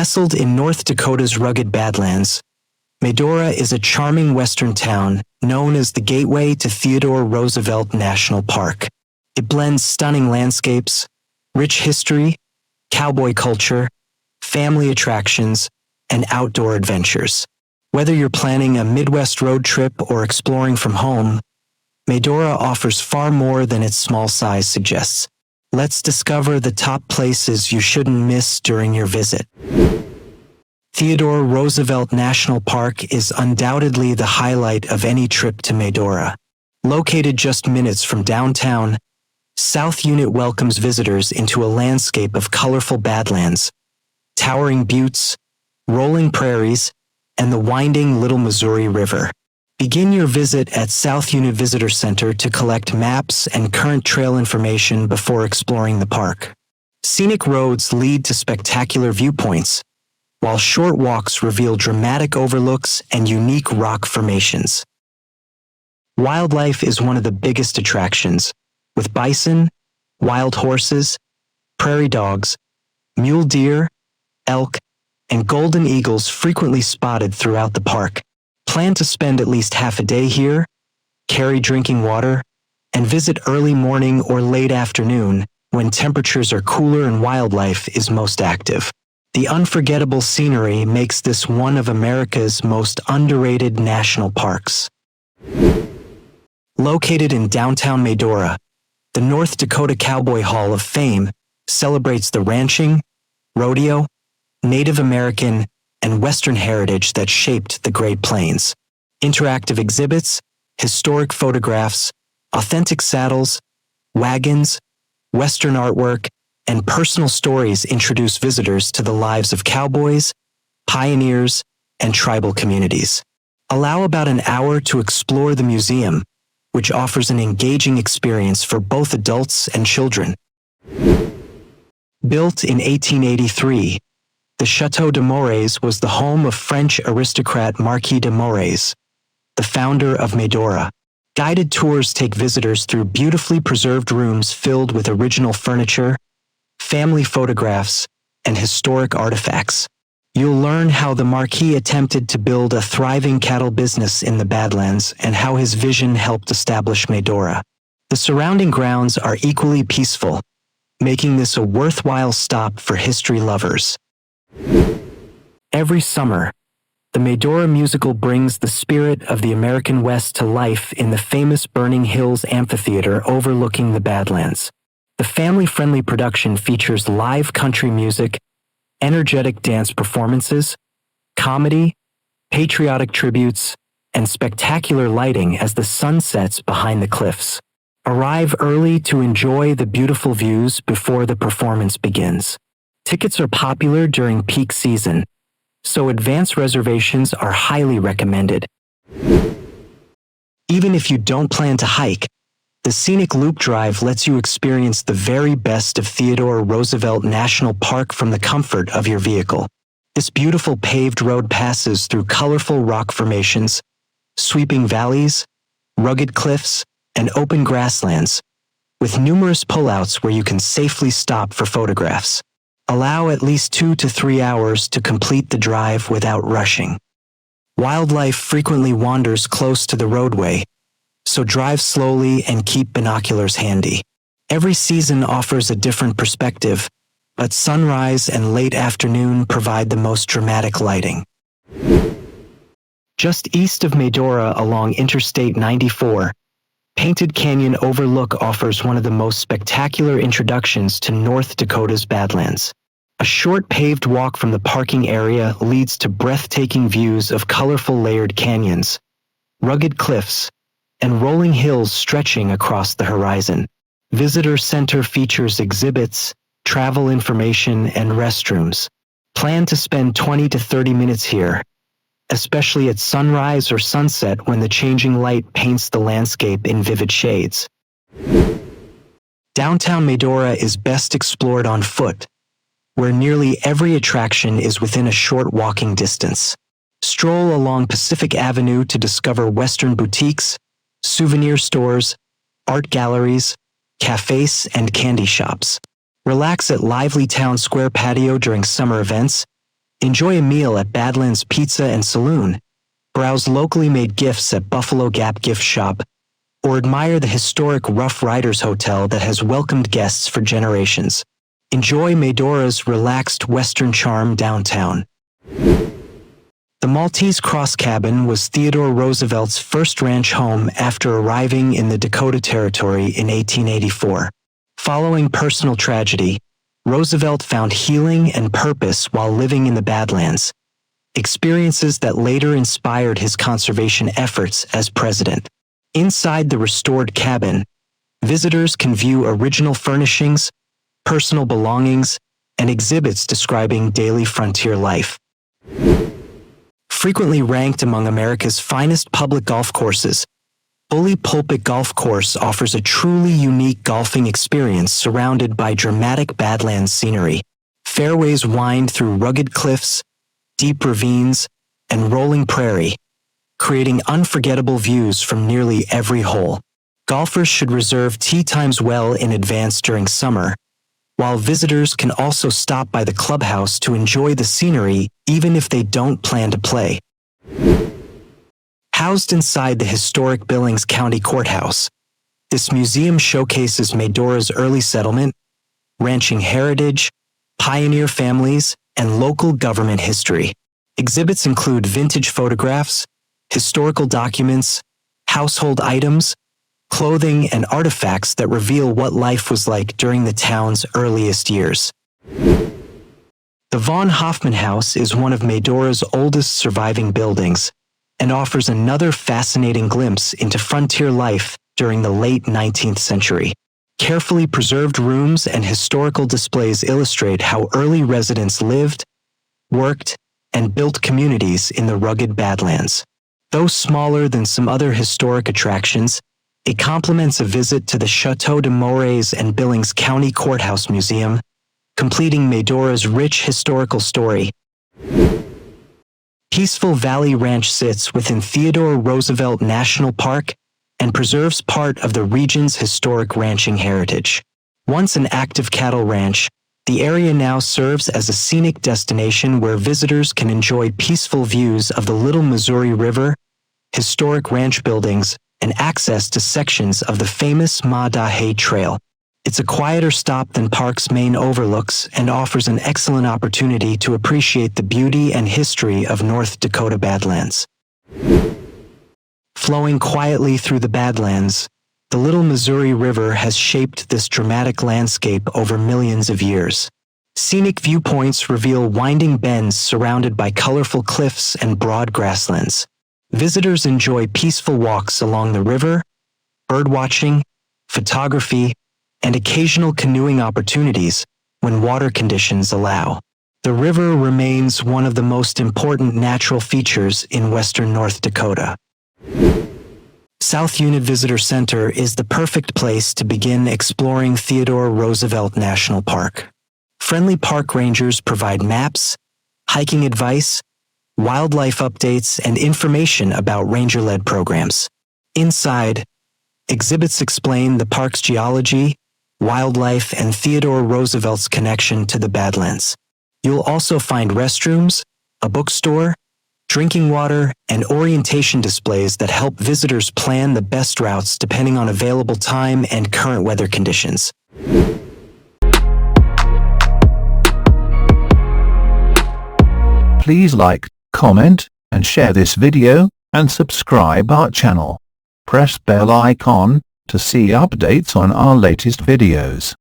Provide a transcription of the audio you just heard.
Nestled in North Dakota's rugged Badlands, Medora is a charming western town known as the gateway to Theodore Roosevelt National Park. It blends stunning landscapes, rich history, cowboy culture, family attractions, and outdoor adventures. Whether you're planning a Midwest road trip or exploring from home, Medora offers far more than its small size suggests. Let's discover the top places you shouldn't miss during your visit. Theodore Roosevelt National Park is undoubtedly the highlight of any trip to Medora. Located just minutes from downtown, South Unit welcomes visitors into a landscape of colorful badlands, towering buttes, rolling prairies, and the winding Little Missouri River. Begin your visit at South Unit Visitor Center to collect maps and current trail information before exploring the park. Scenic roads lead to spectacular viewpoints, while short walks reveal dramatic overlooks and unique rock formations. Wildlife is one of the biggest attractions, with bison, wild horses, prairie dogs, mule deer, elk, and golden eagles frequently spotted throughout the park. Plan to spend at least half a day here, carry drinking water, and visit early morning or late afternoon when temperatures are cooler and wildlife is most active. The unforgettable scenery makes this one of America's most underrated national parks. Located in downtown Medora, the North Dakota Cowboy Hall of Fame celebrates the ranching, rodeo, Native American, and Western heritage that shaped the Great Plains. Interactive exhibits, historic photographs, authentic saddles, wagons, Western artwork, and personal stories introduce visitors to the lives of cowboys, pioneers, and tribal communities. Allow about an hour to explore the museum, which offers an engaging experience for both adults and children. Built in 1883, the Chateau de Morays was the home of French aristocrat Marquis de Morays, the founder of Medora. Guided tours take visitors through beautifully preserved rooms filled with original furniture, family photographs, and historic artifacts. You'll learn how the Marquis attempted to build a thriving cattle business in the Badlands and how his vision helped establish Medora. The surrounding grounds are equally peaceful, making this a worthwhile stop for history lovers. Every summer, the Medora musical brings the spirit of the American West to life in the famous Burning Hills Amphitheatre overlooking the Badlands. The family-friendly production features live country music, energetic dance performances, comedy, patriotic tributes, and spectacular lighting as the sun sets behind the cliffs. Arrive early to enjoy the beautiful views before the performance begins. Tickets are popular during peak season, so advance reservations are highly recommended. Even if you don't plan to hike, the Scenic Loop Drive lets you experience the very best of Theodore Roosevelt National Park from the comfort of your vehicle. This beautiful paved road passes through colorful rock formations, sweeping valleys, rugged cliffs, and open grasslands, with numerous pullouts where you can safely stop for photographs. Allow at least 2 to 3 hours to complete the drive without rushing. Wildlife frequently wanders close to the roadway, so drive slowly and keep binoculars handy. Every season offers a different perspective, but sunrise and late afternoon provide the most dramatic lighting. Just east of Medora along Interstate 94, Painted Canyon Overlook offers one of the most spectacular introductions to North Dakota's Badlands. A short paved walk from the parking area leads to breathtaking views of colorful layered canyons, rugged cliffs, and rolling hills stretching across the horizon. Visitor Center features exhibits, travel information, and restrooms. Plan to spend 20 to 30 minutes here, especially at sunrise or sunset when the changing light paints the landscape in vivid shades. Downtown Medora is best explored on foot, where nearly every attraction is within a short walking distance. Stroll along Pacific Avenue to discover Western boutiques, souvenir stores, art galleries, cafes, and candy shops. Relax at lively Town Square patio during summer events, Enjoy a meal at Badlands Pizza and Saloon, browse locally made gifts at Buffalo Gap Gift Shop, or admire the historic Rough Riders Hotel that has welcomed guests for generations. Enjoy Medora's relaxed western charm downtown. The Maltese Cross Cabin was Theodore Roosevelt's first ranch home after arriving in the Dakota Territory in 1884. Following personal tragedy, Roosevelt found healing and purpose while living in the Badlands, experiences that later inspired his conservation efforts as president. Inside the restored cabin, visitors can view original furnishings, personal belongings, and exhibits describing daily frontier life. Frequently ranked among America's finest public golf courses, Pulpit Golf Course offers a truly unique golfing experience surrounded by dramatic Badlands scenery. Fairways wind through rugged cliffs, deep ravines, and rolling prairie, creating unforgettable views from nearly every hole. Golfers should reserve tee times well in advance during summer, while visitors can also stop by the clubhouse to enjoy the scenery even if they don't plan to play. Housed inside the historic Billings County Courthouse, this museum showcases Medora's early settlement, ranching heritage, pioneer families, and local government history. Exhibits include vintage photographs, historical documents, household items, clothing, and artifacts that reveal what life was like during the town's earliest years. The Hoffman House is one of Medora's oldest surviving buildings and offers another fascinating glimpse into frontier life during the late 19th century. Carefully preserved rooms and historical displays illustrate how early residents lived, worked, and built communities in the rugged Badlands. Though smaller than some other historic attractions, it complements a visit to the Chateau de Moraes and Billings County Courthouse Museum, completing Medora's rich historical story. Peaceful Valley Ranch sits within Theodore Roosevelt National Park and preserves part of the region's historic ranching heritage. Once an active cattle ranch, the area now serves as a scenic destination where visitors can enjoy peaceful views of the Little Missouri River, historic ranch buildings, and access to sections of the famous Medora Trail. It's a quieter stop than park's main overlooks and offers an excellent opportunity to appreciate the beauty and history of North Dakota Badlands. Flowing quietly through the Badlands, the Little Missouri River has shaped this dramatic landscape over millions of years. Scenic viewpoints reveal winding bends surrounded by colorful cliffs and broad grasslands. Visitors enjoy peaceful walks along the river, birdwatching, photography, and occasional canoeing opportunities when water conditions allow. The river remains one of the most important natural features in western North Dakota. South Unit Visitor Center is the perfect place to begin exploring Theodore Roosevelt National Park. Friendly park rangers provide maps, hiking advice, wildlife updates, and information about ranger-led programs. Inside, exhibits explain the park's geology, wildlife, and Theodore Roosevelt's connection to the Badlands. You'll also find restrooms, a bookstore, drinking water, and orientation displays that help visitors plan the best routes depending on available time and current weather conditions. Please like, comment, and share this video, and subscribe our channel. Press bell icon to see updates on our latest videos.